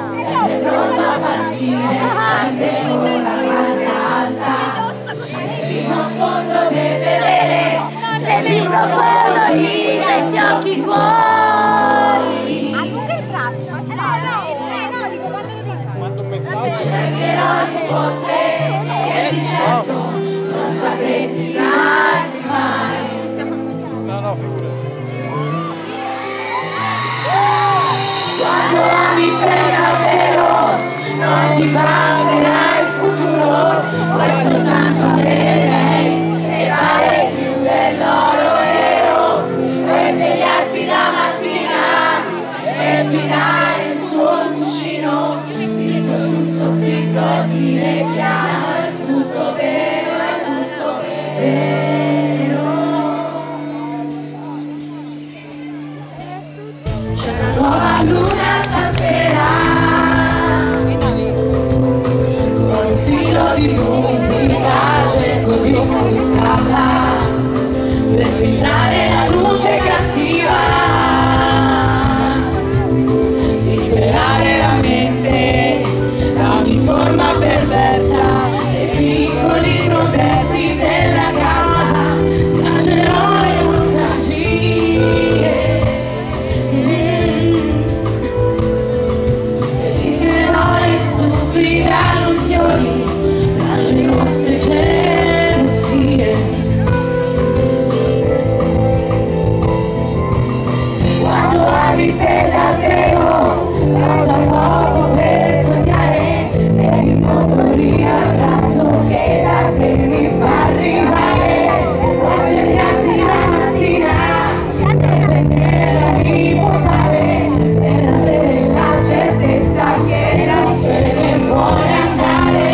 Sempre pronto a partire, sempre con la guardia alta, e fino a fondo per vedere se mi profondo di questi occhi tuoi. Allunga il braccio, no, dico quando lo dico. E cercherò risposte che di certo non sapresti darmi mai. No, figurati. Quando ami per davvero non ti basterà il futuro, vuoi soltanto avere lei che vale più dell'oro vero. Vuoi svegliarti la mattina, respirare il suo cuscino, visto sul soffitto e dire piano è tutto vero, è tutto vero. C'è una nuova luna stasera, con un filo di musica cerco di offuscarla per filtrare la luce cattiva, liberare la mente da ogni forma perversa dei piccoli progressi della casa. Scancerò le nostalgie, eviterò le stupide allusioni dalle nostre gelosie. Quando ami per davvero basta poco per sognare, è il motorino abbraccio che da te mi fa arrivare. Puoi svegliarti la mattina e prendere a riposare per avere la certezza che non se ne vuole andare.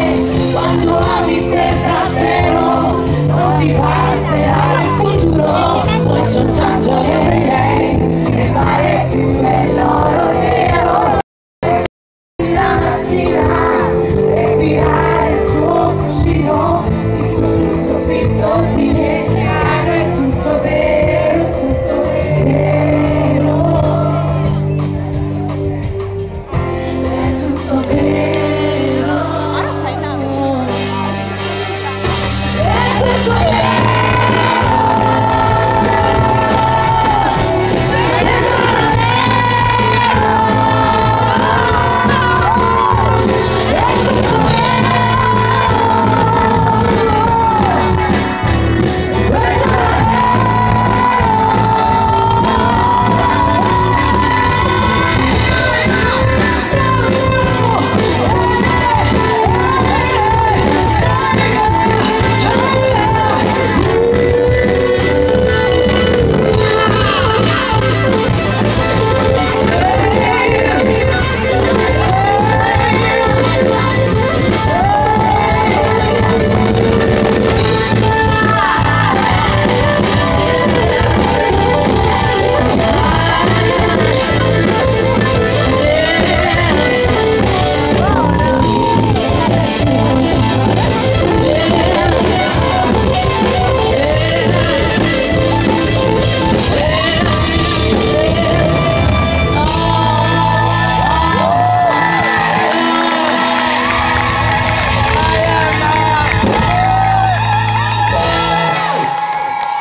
Quando ami per davvero non ti basterà il futuro, vuoi soltanto avere lei che vale più dell'oro vero. La mattina respirare il suo cuscino, visto sul soffitto dire piano è tutto vero, tutto vero, è tutto vero, è tutto vero.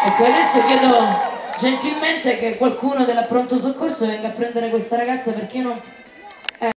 Ecco, adesso chiedo gentilmente che qualcuno della pronto soccorso venga a prendere questa ragazza, perché io non